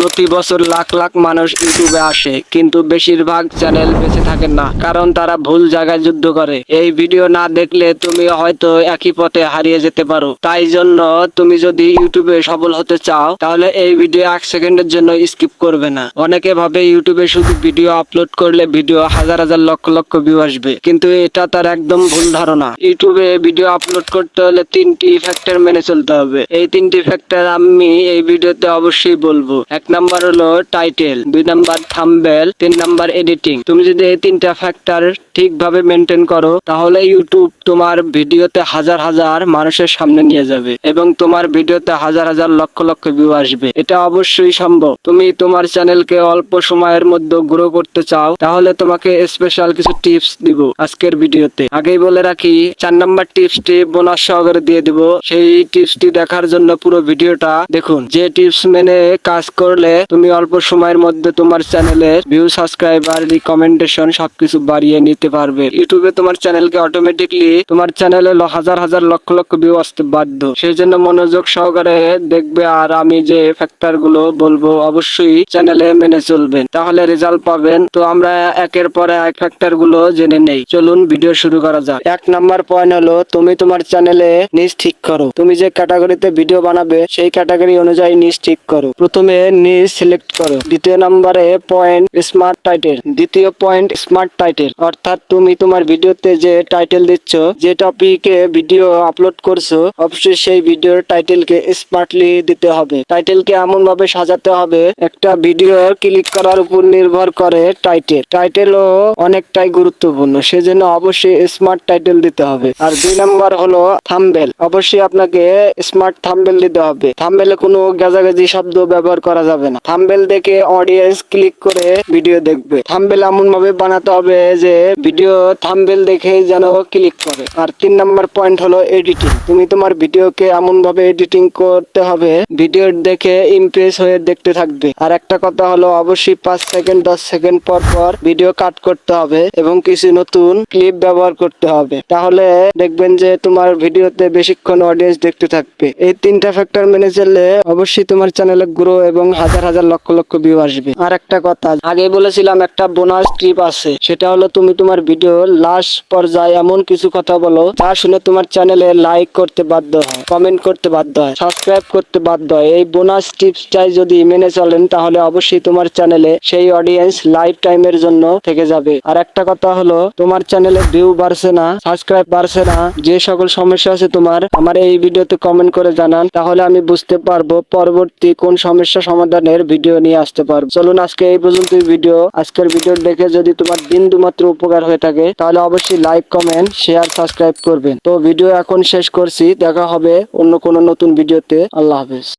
প্রতি বছর লাখ লাখ মানুষ ইউটিউবে আসে, কিন্তু বেশিরভাগ চ্যানেল বেঁচে থাকে না, কারণ তারা ভুল জায়গায় যুদ্ধ করে। এই ভিডিও না দেখলে তুমি হয়তো একই পথে হারিয়ে যেতে পারো। তাই জন্য তুমি যদি ইউটিউবে সফল হতে চাও, তাহলে এই ভিডিও 1 সেকেন্ডের জন্য স্কিপ করবে না। অনেকে ভাবে ইউটিউবে শুধু ভিডিও আপলোড করলে ভিডিও হাজার হাজার লক্ষ লক্ষ ভিউ আসবে, কিন্তু এটা তার একদম ভুল ধারণা। ইউটিউবে ভিডিও আপলোড করতে হলে 3টি ফ্যাক্টর মেনে চলতে হবে। এই 3টি ফ্যাক্টর আমি এই ভিডিওতে অবশ্যই বলবো। 1 নাম্বার হলো title, 2 number thumbnail, 3 number editing. তুমি যদি এই 3টা ফ্যাক্টর ঠিকভাবে মেনটেন করো, তাহলে ইউটিউব তোমার ভিডিওতে হাজার হাজার মানুষের সামনে নিয়ে যাবে এবং তোমার ভিডিওতে হাজার হাজার লক্ষ লক্ষ ভিউ আসবে। এটা অবশ্যই সম্ভব। তুমি তোমার চ্যানেলকে অল্প সময়ের মধ্যে গ্রো করতে চাও, তাহলে তোমাকে স্পেশাল কিছু টিপস দিব আজকের ভিডিওতে। আগেই বলে রাখি, 4 নাম্বার টিপসটি বোনাস সহকারে দিয়ে দিব। সেই টিপসটি দেখার জন্য পুরো ভিডিওটা দেখুন। যে টিপস মেনে কাজ করলে তুমি অল্প সময়ের মধ্যে তোমার চ্যানেলের ভিউ, সাবস্ক্রাইবার, রিকমেন্ডেশন সবকিছু বাড়িয়ে নিতে পারবে। ইউটিউবে তোমার চ্যানেলকে অটোমেটিকলি তোমার চ্যানেলে হাজার হাজার লক্ষ লক্ষ ভিউ আসতে বাধ্য। সেই জন্য মনোযোগ সহকারে দেখবে, আর আমি যে ফ্যাক্টর গুলো বলবো অবশ্যই চ্যানেলে মেনে চলবেন, তাহলে রেজাল্ট পাবেন। তো আমরা একের পর এক ফ্যাক্টর গুলো জেনে নেই। চলুন ভিডিও শুরু করা যাক। 1 নাম্বার পয়েন্ট হলো, তুমি তোমার চ্যানেলে নিজ ঠিক করো। তুমি যে ক্যাটাগরিতে ভিডিও বানাবে সেই ক্যাটাগরি অনুযায়ী নিজ ঠিক করো। প্রথমে নিজ সিলেক্ট করো। দ্বিতীয় নম্বরে পয়েন্ট স্মার্ট টাইটেল। দ্বিতীয় পয়েন্ট স্মার্ট টাইটেল, অর্থাৎ তুমি তোমার ভিডিওতে যে টাইটেল দিচ্ছ, যে টপিকে ভিডিও আপলোড করছো, অবশ্যই সেই ভিডিওর টাইটেলকে স্মার্টলি দিতে হবে। টাইটেলকে এমন ভাবে সাজাতে হবে, একটা ভিডিও ক্লিক করার উপর নির্ভর করে টাইটেলও অনেকটাই গুরুত্বপূর্ণ, সেজন্য অবশ্যই স্মার্ট টাইটেল দিতে হবে। আর 2 নাম্বার হলো থাম্বনেল। অবশ্যই আপনাকে স্মার্ট থাম্বনেল দিতে হবে। থাম্বনেলে কোনো গাজাগাজি শব্দ ব্যবহার করা যাবে না। থাম্বনেল দেখে অডিয়েন্স ক্লিক করে ভিডিও দেখবে। থাম্বনেল এমন ভাবে বানাতে হবে যে ভিডিও থাম্বনেল দেখে যেন ক্লিক করে। আর 3 নাম্বার পয়েন্ট হলো এডিটিং। তুমি তোমার ভিডিওকে এমন ভাবে এডিটিং করতে হবে, ভিডিও দেখে ইমপ্রেস হয়ে দেখতে থাকবে। আর একটা কথা হলো, অবশ্যই 5 সেকেন্ড 10 সেকেন্ড পর পর ভিডিও কাট করতে হবে এবং কিছু নতুন ক্লিপ ব্যবহার করতে হবে। তাহলে দেখবেন যে তোমার ভিডিওতে বেশিক্ষণ অডিয়েন্স দেখতে থাকবে। এই 3টা ফ্যাক্টর মেনে চললে অবশ্যই তোমার চ্যানেলে গ্রো এবং হাজার হাজার লক্ষ লক্ষ ভিউ আসবে। আর একটা কথা, আগে বলেছিলাম একটা বোনাস টিপ আছে, সেটা হলো তুমি তোমার ভিডিও লাস্ট পর্যায়ে এমন কিছু কথা বলো যা শুনে তোমার চ্যানেলে লাইক করতে বাধ্য হয়, কমেন্ট করতে বাধ্য হয়, সাবস্ক্রাইব করতে বাধ্য হয়। এই বোনাস টিপসটাই যদি মেনে চলেন, তাহলে অবশ্যই তোমার চ্যানেলে সেই অডিয়েন্স লাইফ টাইমের জন্য থেকে যাবে। আর একটা কথা হলো, তোমার চ্যানেলে ভিউ বাড়ছে না, সাবস্ক্রাইব বাড়ছে না, যে সকল সমস্যা আছে তোমার, আমার এই ভিডিওতে কমেন্ট করে জানান, তাহলে আমি বুঝতে পারবো পরবর্তী কোন সমস্যা সমাধানের ভিডিও নিয়ে আসতে পারবো। চলুন আজকে এই পর্যন্ত ভিডিও। আজকের ভিডিও দেখে যদি তোমার বিন্দু মাত্র উপকার হয়ে থাকে, তাহলে অবশ্যই লাইক, কমেন্ট, শেয়ার, সাবস্ক্রাইব করবেন। তো ভিডিও এখন শেষ করছি। দেখা হবে অন্য কোনো নতুন ভিডিওতে। আল্লাহ হাফেজ।